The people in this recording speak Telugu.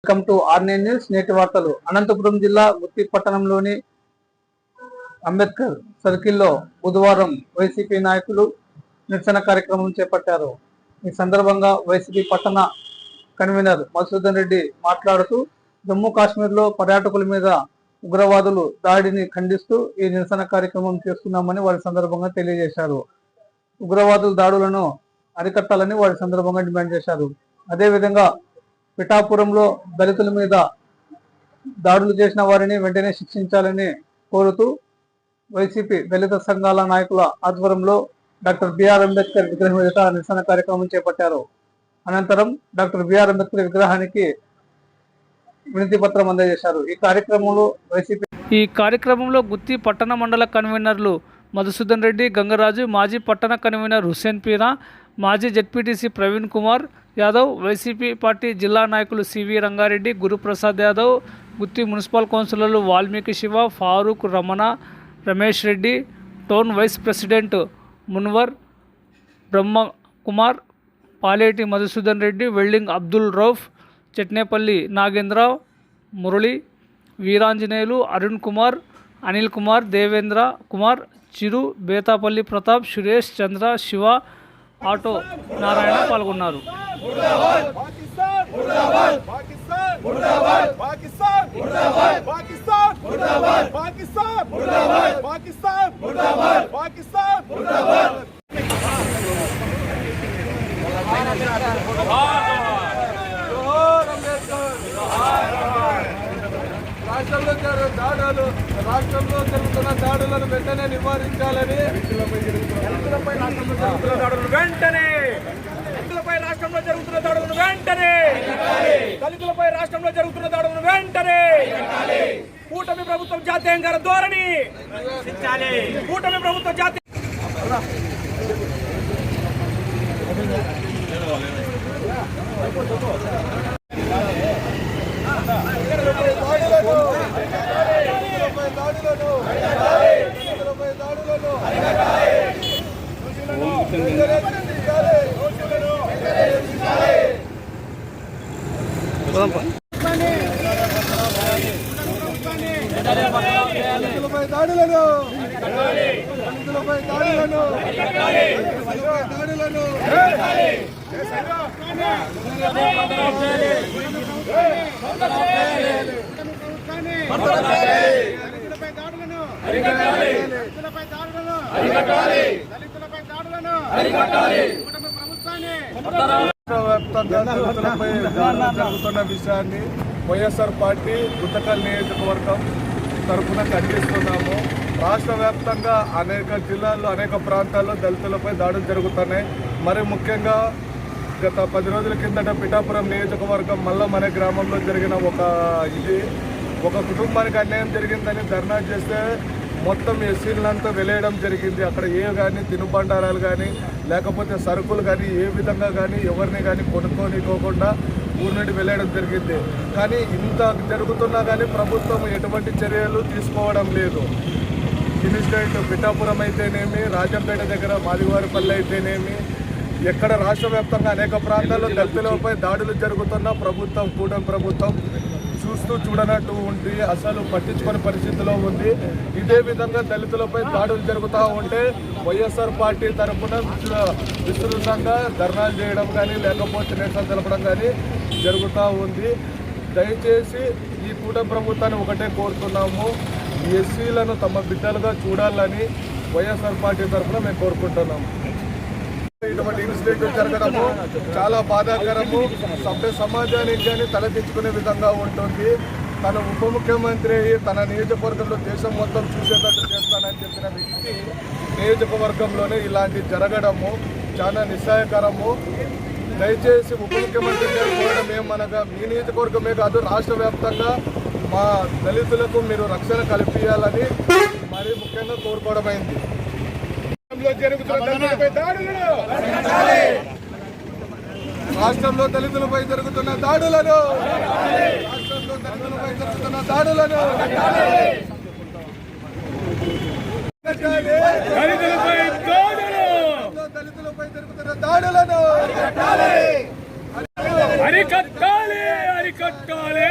Welcome to RNI news. నేటి వార్తలు. అనంతపురం జిల్లా గుత్తి పట్టణంలోని అంబేద్కర్ సర్కిల్లో బుధవారం వైసీపీ నాయకులు నిరసన కార్యక్రమం చేపట్టారు. ఈ సందర్భంగా వైసీపీ పట్టణ కన్వీనర్ మధుసూదన్ రెడ్డి మాట్లాడుతూ జమ్మూ కాశ్మీర్లో పర్యాటకుల మీద ఉగ్రవాదులు దాడిని ఖండిస్తూ ఈ నిరసన కార్యక్రమం చేస్తున్నామని వారి సందర్భంగా తెలియజేశారు. ఉగ్రవాదుల దాడులను అరికట్టాలని వారి సందర్భంగా డిమాండ్ చేశారు. అదేవిధంగా పిఠాపురంలో దళితుల మీద దాడులు చేసిన వారిని వెంటనే శిక్షించాలని కోరుతూ వైసీపీ దళిత సంఘాల నాయకుల ఆధ్వర్యంలో డాక్టర్ బిఆర్ అంబేద్కర్ విగ్రహం ఎదుట నిరసన కార్యక్రమం చేపట్టారు. అనంతరం డాక్టర్ బిఆర్ అంబేద్కర్ విగ్రహానికి వినతి పత్రం అందజేశారు. ఈ కార్యక్రమంలో గుత్తి పట్టణ మండల కన్వీనర్లు మధుసూదన్ రెడ్డి, గంగరాజు, మాజీ పట్టణ కన్వీనర్ హుస్సేన్ పీరా, మాజీ ZPTC Praveen Kumar Yadav, YCP party జిల్లా నాయకులు సివి రంగారెడ్డి, గురుప్రసాద్ యాదవ్, గుత్తి మున్సిపల్ కౌన్సిలర్లు Valmiki Shiva, Farooq, Ramana, Ramesh Reddy, town vice president Munwar, Brahmakumar, Paleti Madhusudan Reddy, welding Abdul Rauf, Chatnepalli Nagendra, Murali, Veeranjaneyulu, Arun Kumar, Anil Kumar, Devendra Kumar, Chiru, Betapalli Pratap, Suresh, Chandra, Shiva, auto Narayana పాల్గొన్నారు. రాష్ట్రంలో జరుగుతున్న దాడులను వెంటనే నివారించాలని దళితులపై రాష్ట్రంలో జరుగుతున్న దాడులను వెంటనే కూటమి ప్రభుత్వం జాతీయంగా ధోరణి కూటమి ప్రభుత్వం జాతీయ వ్యాప్తంగా జరుగుతున్న విషయాన్ని వైఎస్ఆర్ పార్టీ గుంతకల్ నియోజకవర్గం తరఫున ఖండిస్తున్నాము. రాష్ట్ర వ్యాప్తంగా అనేక జిల్లాల్లో అనేక ప్రాంతాల్లో దళితులపై దాడులు జరుగుతున్నాయి. మరి ముఖ్యంగా గత 10 రోజుల కిందట పిఠాపురం నియోజకవర్గం మల్లమనే గ్రామంలో జరిగిన ఒక కుటుంబానికి అన్యాయం జరిగిందని ధర్నా చేస్తే మొత్తం ఎస్సీలంతా వెలేయడం జరిగింది. అక్కడ కానీ తినుబండారాలు కానీ లేకపోతే సరుకులు కానీ ఏ విధంగా కానీ ఎవరిని కానీ కొనుక్కోనికోకుండా ఊరి నుండి వెళ్ళడం జరిగింది. కానీ ఇంత జరుగుతున్నా కానీ ప్రభుత్వం ఎటువంటి చర్యలు తీసుకోవడం లేదు. ఇన్స్టెంట్ పిఠాపురం అయితేనేమి, రాజంపేట దగ్గర మాదివారిపల్లి అయితేనేమి, ఎక్కడ రాష్ట్ర వ్యాప్తంగా అనేక ప్రాంతాల్లో దళితులపై దాడులు జరుగుతున్న కూటమి ప్రభుత్వం చూస్తూ చూడనట్టు ఉంది, అసలు పట్టించుకునే పరిస్థితిలో ఉంది. ఇదే విధంగా దళితులపై దాడులు జరుగుతూ ఉంటే వైఎస్ఆర్ పార్టీ తరఫున విస్తృతంగా ధర్నాలు చేయడం కానీ లేకపోతే నిరసన తెలపడం కానీ జరుగుతూ ఉంది. దయచేసి ఈ కూటమి ప్రభుత్వాన్ని ఒకటే కోరుతున్నాము, ఎస్సీలను తమ బిడ్డలుగా చూడాలని వైఎస్ఆర్ పార్టీ తరఫున మేము కోరుకుంటున్నాము. ఇటువంటి ఇన్సిడెంట్ జరగడము చాలా బాధాకరము. సభ్య సమాజానికి కానీ తలదించుకునే విధంగా ఉంటుంది. తన ఉప ముఖ్యమంత్రి తన నియోజకవర్గంలో దేశం మొత్తం చూసేటట్టు చేస్తానని చెప్పిన వ్యక్తి నియోజకవర్గంలోనే ఇలాంటి జరగడము చాలా నిస్సాయకరము. దయచేసి ఉప ముఖ్యమంత్రి గారు కోరడం ఏమనగా మీ నియోజకవర్గమే కాదు రాష్ట్ర వ్యాప్తంగా మా దళితులకు మీరు రక్షణ కల్పించాలని మరీ ముఖ్యంగా కోరుకోవడమైంది. రాష్ట్రంలో దళితులపై జరుగుతున్న దాడులను దళితులపై జరుగుతున్న దాడులను అరికట్టాలి. అరికట్టాలి